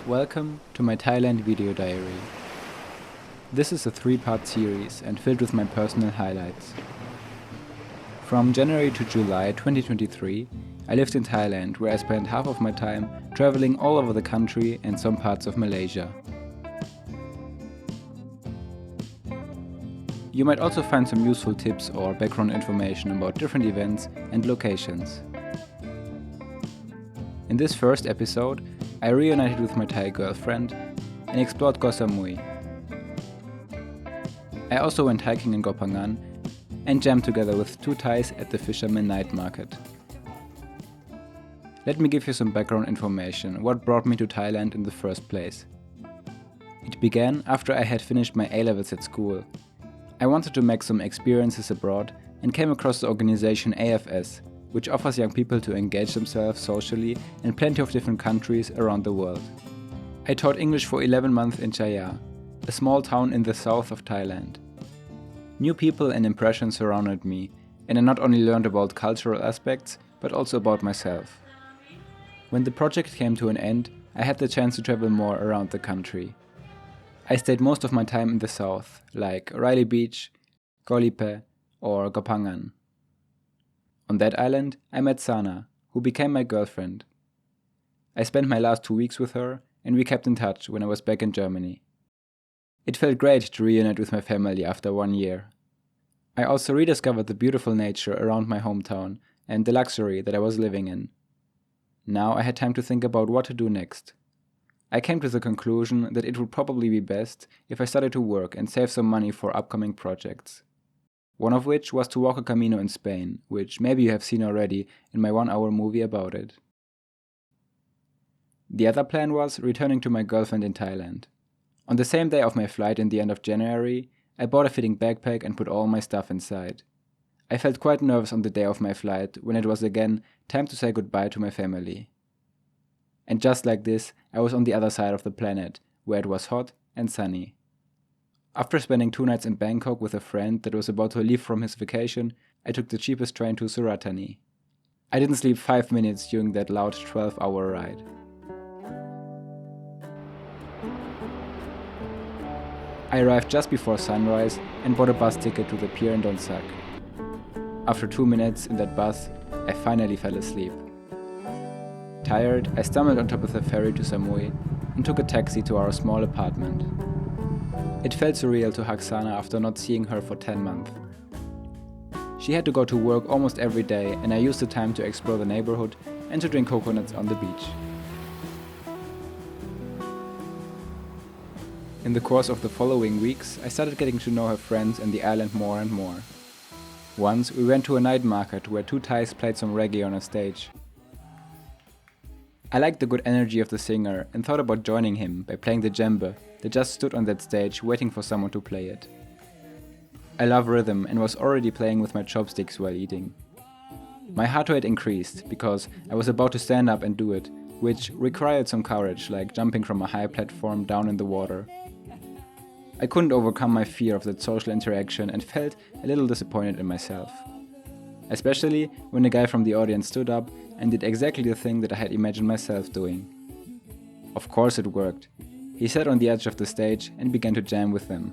Welcome to my Thailand video diary. This is a 3-part series and filled with my personal highlights. From January to July 2023, I lived in Thailand, where I spent half of my time traveling all over the country and some parts of Malaysia. You might also find some useful tips or background information about different events and locations. In this first episode, I reunited with my Thai girlfriend and explored Koh Samui. I also went hiking in Koh Phangan and jammed together with 2 Thais at the Fisherman Night Market. Let me give you some background information, what brought me to Thailand in the first place. It began after I had finished my A-levels at school. I wanted to make some experiences abroad and came across the organization AFS, which offers young people to engage themselves socially in plenty of different countries around the world. I taught English for 11 months in Chaya, a small town in the south of Thailand. New people and impressions surrounded me, and I not only learned about cultural aspects, but also about myself. When the project came to an end, I had the chance to travel more around the country. I stayed most of my time in the south, like Riley Beach, Koh Lipe, or Koh Phangan. On that island, I met Sana, who became my girlfriend. I spent my last 2 weeks with her, and we kept in touch when I was back in Germany. It felt great to reunite with my family after 1 year. I also rediscovered the beautiful nature around my hometown and the luxury that I was living in. Now I had time to think about what to do next. I came to the conclusion that it would probably be best if I started to work and save some money for upcoming projects. One of which was to walk a Camino in Spain, which maybe you have seen already in my 1-hour movie about it. The other plan was returning to my girlfriend in Thailand. On the same day of my flight in the end of January, I bought a fitting backpack and put all my stuff inside. I felt quite nervous on the day of my flight when it was again time to say goodbye to my family. And just like this, I was on the other side of the planet, where it was hot and sunny. After spending 2 nights in Bangkok with a friend that was about to leave from his vacation, I took the cheapest train to Surat Thani. I didn't sleep 5 minutes during that loud 12-hour ride. I arrived just before sunrise and bought a bus ticket to the pier in Don Sak. After 2 minutes in that bus, I finally fell asleep. Tired, I stumbled on top of the ferry to Samui and took a taxi to our small apartment. It felt surreal to hug Sana after not seeing her for 10 months. She had to go to work almost every day, and I used the time to explore the neighborhood and to drink coconuts on the beach. In the course of the following weeks, I started getting to know her friends and the island more and more. Once, we went to a night market where 2 Thais played some reggae on a stage. I liked the good energy of the singer and thought about joining him by playing the djembe that just stood on that stage waiting for someone to play it. I love rhythm and was already playing with my chopsticks while eating. My heart rate increased because I was about to stand up and do it, which required some courage, like jumping from a high platform down in the water. I couldn't overcome my fear of that social interaction and felt a little disappointed in myself. Especially when a guy from the audience stood up and did exactly the thing that I had imagined myself doing. Of course it worked. He sat on the edge of the stage and began to jam with them.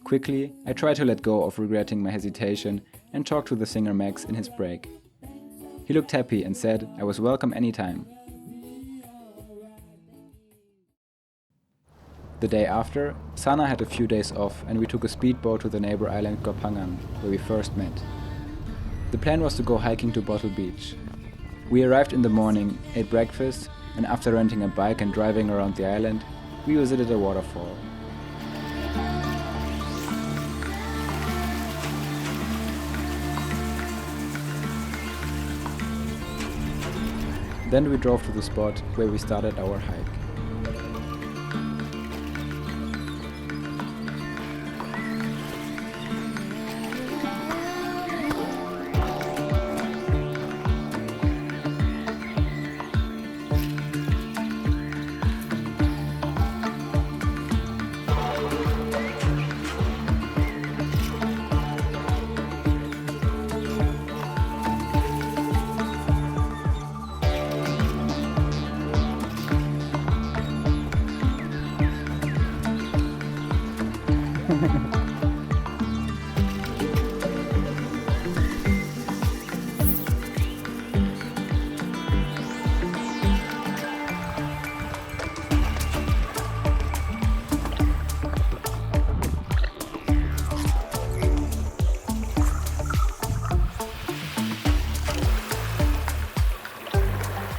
Quickly, I tried to let go of regretting my hesitation and talked to the singer Max in his break. He looked happy and said I was welcome anytime. The day after, Sana had a few days off and we took a speedboat to the neighbor island Koh Phangan, where we first met. The plan was to go hiking to Bottle Beach. We arrived in the morning, ate breakfast, and after renting a bike and driving around the island, we visited a waterfall. Then we drove to the spot where we started our hike.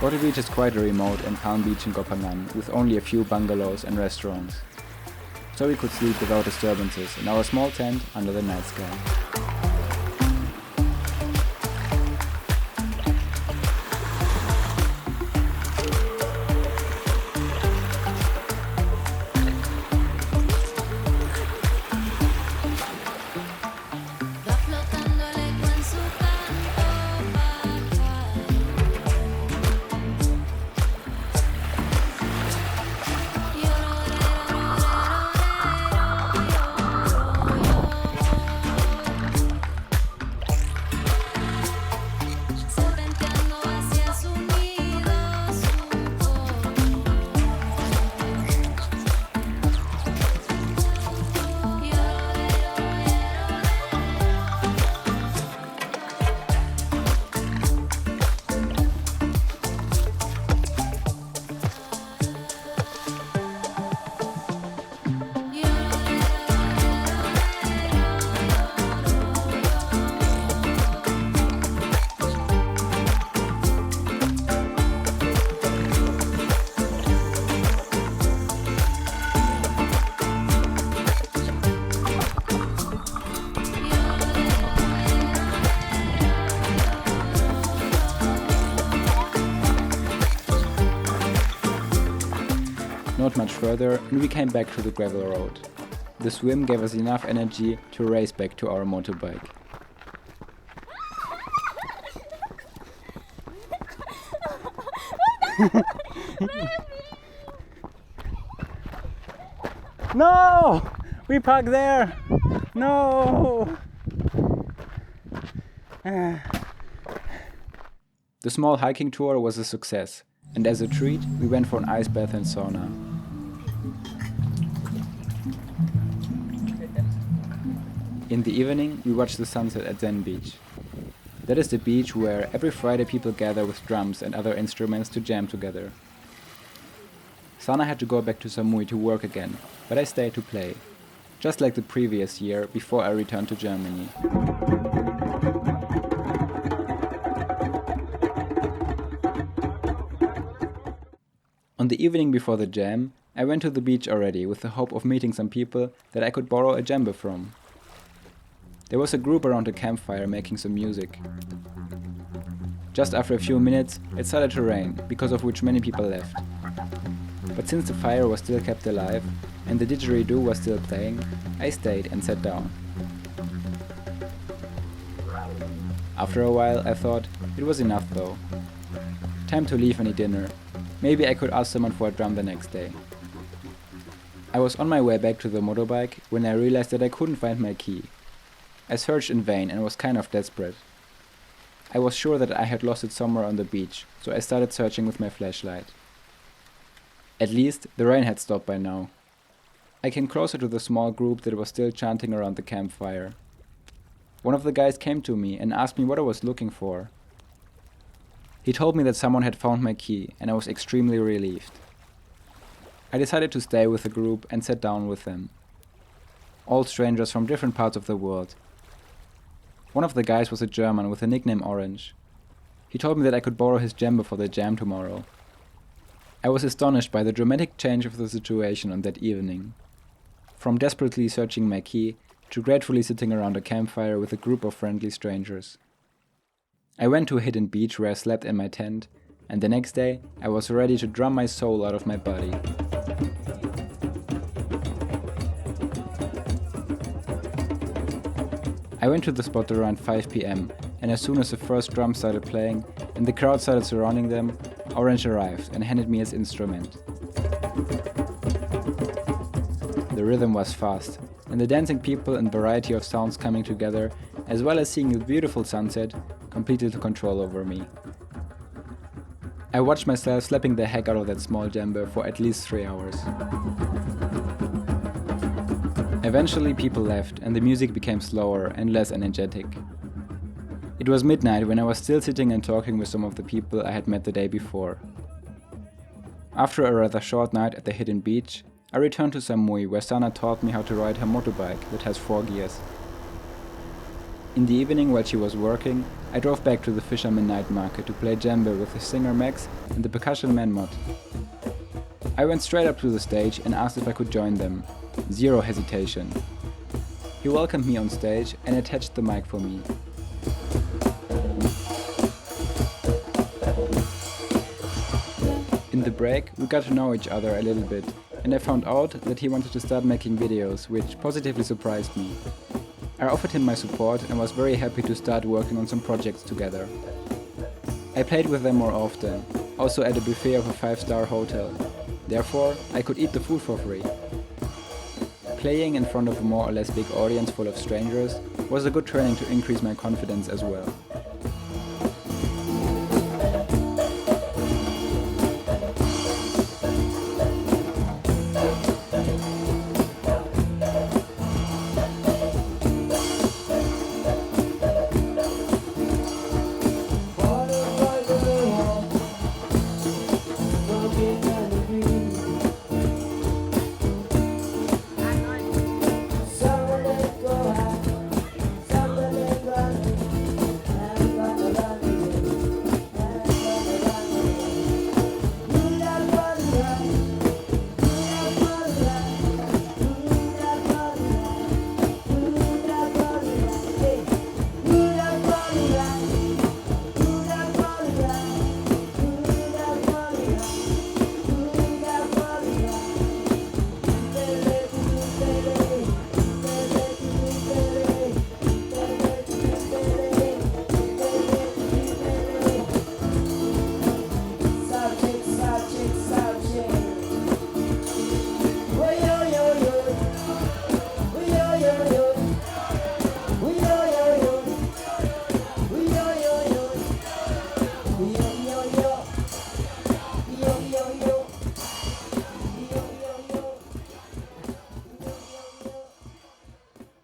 Bote Beach is quite a remote and calm beach in Koh Phangan with only a few bungalows and restaurants. So we could sleep without disturbances in our small tent under the night sky. Not much further and we came back to the gravel road. The swim gave us enough energy to race back to our motorbike. No! We parked there! No! The small hiking tour was a success, and as a treat, we went for an ice bath and sauna. In the evening, we watched the sunset at Zen Beach. That is the beach where every Friday people gather with drums and other instruments to jam together. Sana had to go back to Samui to work again, but I stayed to play, just like the previous year before I returned to Germany. On the evening before the jam, I went to the beach already with the hope of meeting some people that I could borrow a djembe from. There was a group around a campfire making some music. Just after a few minutes, it started to rain, because of which many people left. But since the fire was still kept alive, and the didgeridoo was still playing, I stayed and sat down. After a while, I thought, it was enough though. Time to leave and eat dinner. Maybe I could ask someone for a drum the next day. I was on my way back to the motorbike when I realized that I couldn't find my key. I searched in vain and was kind of desperate. I was sure that I had lost it somewhere on the beach, so I started searching with my flashlight. At least, the rain had stopped by now. I came closer to the small group that was still chanting around the campfire. One of the guys came to me and asked me what I was looking for. He told me that someone had found my key, and I was extremely relieved. I decided to stay with the group and sat down with them. All strangers from different parts of the world. One of the guys was a German with the nickname Orange. He told me that I could borrow his djembe for the jam tomorrow. I was astonished by the dramatic change of the situation on that evening. From desperately searching my key to gratefully sitting around a campfire with a group of friendly strangers. I went to a hidden beach where I slept in my tent, and the next day I was ready to drum my soul out of my body. I went to the spot around 5 PM, and as soon as the first drum started playing and the crowd started surrounding them, Orange arrived and handed me his instrument. The rhythm was fast, and the dancing people and variety of sounds coming together, as well as seeing the beautiful sunset, completed the control over me. I watched myself slapping the heck out of that small djembe for at least 3 hours. Eventually people left and the music became slower and less energetic. It was midnight when I was still sitting and talking with some of the people I had met the day before. After a rather short night at the hidden beach, I returned to Samui where Sana taught me how to ride her motorbike that has 4 gears. In the evening, while she was working, I drove back to the Fisherman Night Market to play djembe with the singer Max and the percussion man Mod. I went straight up to the stage and asked if I could join them. Zero hesitation. He welcomed me on stage and attached the mic for me. In the break, we got to know each other a little bit, and I found out that he wanted to start making videos, which positively surprised me. I offered him my support and was very happy to start working on some projects together. I played with them more often, also at a buffet of a 5-star hotel. Therefore, I could eat the food for free. Playing in front of a more or less big audience full of strangers was a good training to increase my confidence as well.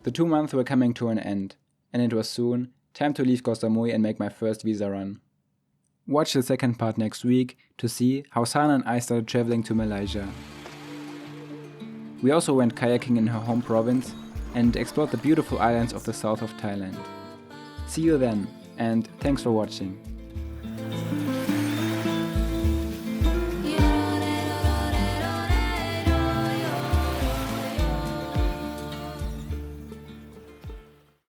The 2 months were coming to an end, and it was soon time to leave Koh Samui and make my first visa run. Watch the second part next week to see how Sana and I started traveling to Malaysia. We also went kayaking in her home province and explored the beautiful islands of the south of Thailand. See you then, and thanks for watching.